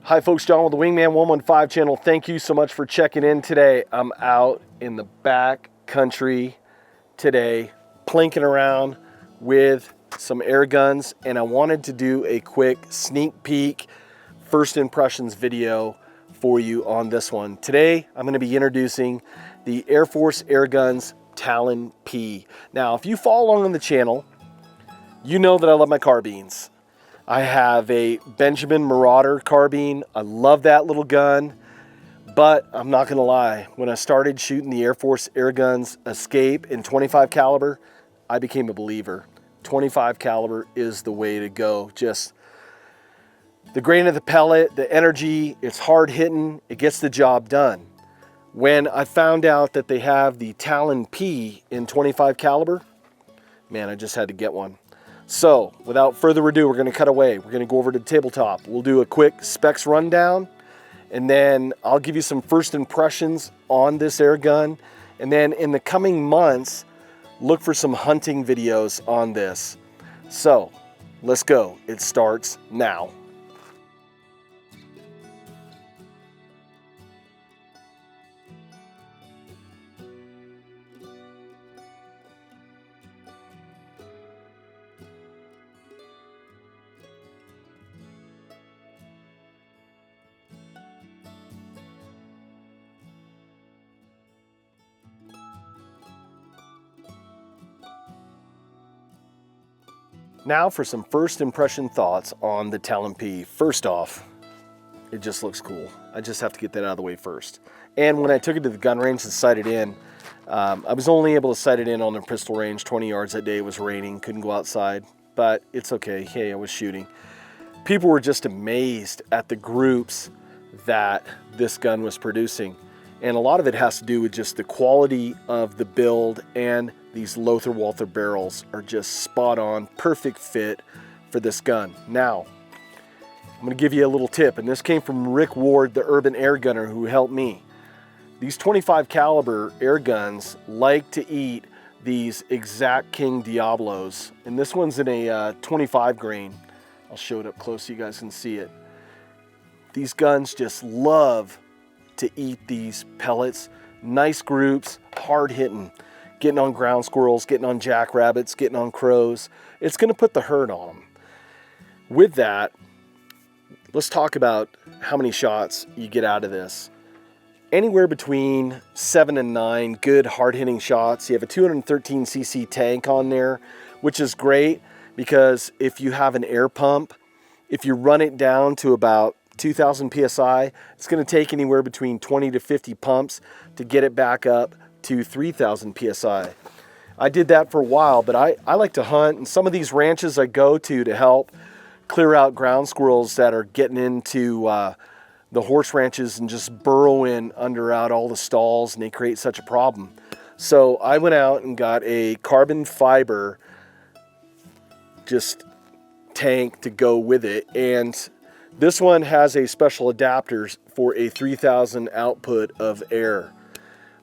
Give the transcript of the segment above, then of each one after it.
Hi folks, John with the Wingman 115 channel. Thank you so much for checking in today. I'm out in the back country today, plinking around with some air guns, and I wanted to do a quick sneak peek, first impressions video for you on this one. Today, I'm gonna be introducing the Airforce Airguns TalonP. Now, if you follow along on the channel, you know that I love my carbines. I have a Benjamin Marauder carbine. I love that little gun, but I'm not gonna lie, when I started shooting the Airforce Airguns Escape in 25 caliber, I became a believer. 25 caliber is the way to go. Just the grain of the pellet, the energy, it's hard hitting, it gets the job done. When I found out that they have the TalonP in 25 caliber, man, I just had to get one. So, without further ado, we're going to cut away. We're going to go over to the tabletop. We'll do a quick specs rundown, and then I'll give you some first impressions on this air gun. And then in the coming months, look for some hunting videos on this. So, let's go. It starts now. Now for some first impression thoughts on the TalonP. First off, it just looks cool. I just have to get that out of the way first. And when I took it to the gun range and sighted in, I was only able to sight it in on the pistol range, 20 yards that day. It was raining, couldn't go outside, but it's okay. Hey, I was shooting. People were just amazed at the groups that this gun was producing. And a lot of it has to do with just the quality of the build, and these Lothar Walther barrels are just spot on, perfect fit for this gun. Now, I'm gonna give you a little tip, and this came from Rick Ward, the urban air gunner who helped me. These 25 caliber air guns like to eat these Exact King Diablos, and this one's in a 25 grain. I'll show it up close so you guys can see it. These guns just love to eat these pellets. Nice groups, hard hitting, getting on ground squirrels, getting on jackrabbits, getting on crows. It's gonna put the hurt on them. With that, let's talk about how many shots you get out of this. Anywhere between 7 and 9 good hard hitting shots. You have a 213cc tank on there, which is great because if you have an air pump, if you run it down to about 2,000 PSI, it's going to take anywhere between 20 to 50 pumps to get it back up to 3,000 PSI. I did that for a while, but I like to hunt, and some of these ranches I go to help clear out ground squirrels that are getting into the horse ranches and just burrowing under out all the stalls, and they create such a problem. So I went out and got a carbon fiber just tank to go with it, and this one has a special adapters for a 3,000 output of air.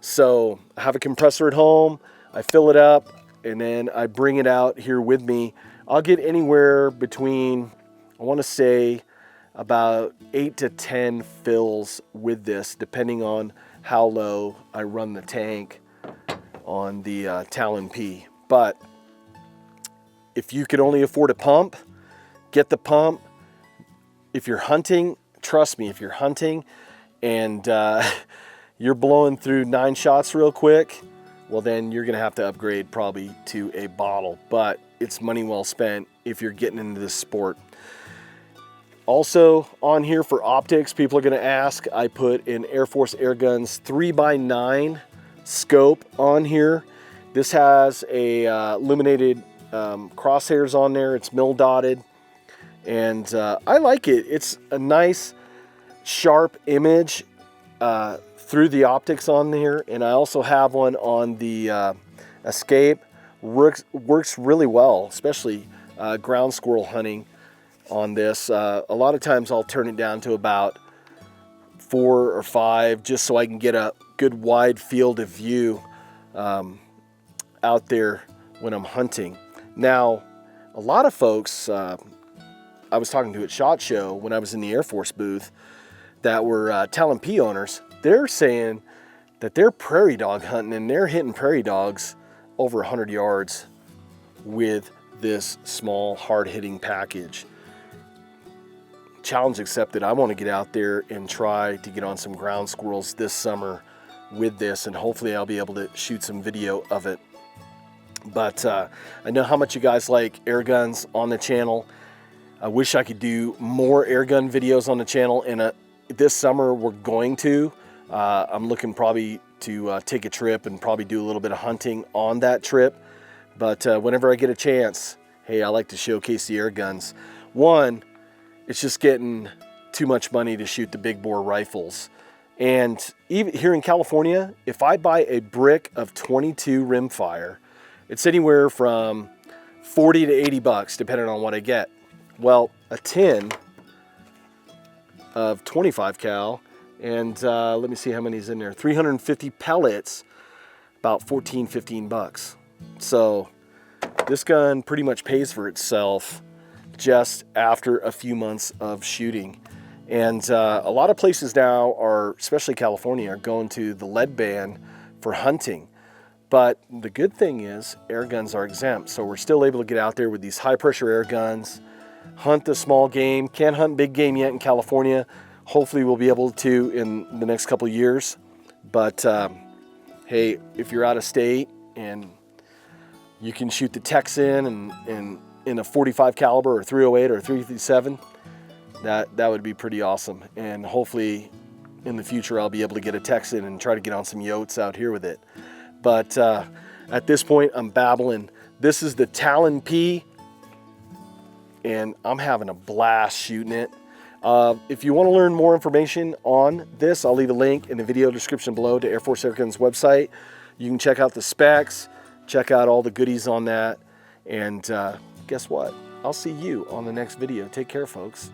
So I have a compressor at home, I fill it up, and then I bring it out here with me. I'll get anywhere between, I want to say, about 8 to 10 fills with this, depending on how low I run the tank on the TalonP. But if you could only afford a pump, get the pump. If you're hunting, trust me, if you're hunting and you're blowing through 9 shots real quick, well then you're gonna have to upgrade probably to a bottle, but it's money well spent if you're getting into this sport. Also on here for optics, people are gonna ask, I put an Airforce Airguns 3x9 scope on here. This has a illuminated crosshairs on there, it's mill dotted. And I like it. It's a nice sharp image through the optics on there, and I also have one on the Escape. Works really well, especially ground squirrel hunting on this. A lot of times I'll turn it down to about 4 or 5 just so I can get a good wide field of view out there when I'm hunting. Now, a lot of folks I was talking to at SHOT Show when I was in the Air Force booth that were TalonP owners. They're saying that they're prairie dog hunting and they're hitting prairie dogs over 100 yards with this small hard-hitting package. Challenge accepted. I want to get out there and try to get on some ground squirrels this summer with this, and hopefully I'll be able to shoot some video of it. But I know how much you guys like air guns on the channel. I wish I could do more air gun videos on the channel, and this summer we're going to. I'm looking probably to take a trip and probably do a little bit of hunting on that trip. But whenever I get a chance, hey, I like to showcase the air guns. One, it's just getting too much money to shoot the big bore rifles. And even here in California, if I buy a brick of 22 rimfire, it's anywhere from 40 to 80 bucks, depending on what I get. Well, a tin of 25 cal, and let me see how many's in there. 350 pellets, about 14, 15 bucks. So this gun pretty much pays for itself just after a few months of shooting. And a lot of places now are, especially California, are going to the lead ban for hunting. But the good thing is air guns are exempt. So we're still able to get out there with these high pressure air guns, hunt the small game. Can't hunt big game yet in California. Hopefully we'll be able to in the next couple of years. But hey, if you're out of state and you can shoot the Texan and in a 45 caliber or 308 or 357, that would be pretty awesome. And hopefully in the future I'll be able to get a Texan and try to get on some yotes out here with it. But at this point I'm babbling. This is the TalonP, and I'm having a blast shooting it. If you want to learn more information on this, I'll leave a link in the video description below to Airforce Airguns website. You can check out the specs, check out all the goodies on that, and guess what? I'll see you on the next video. Take care, folks.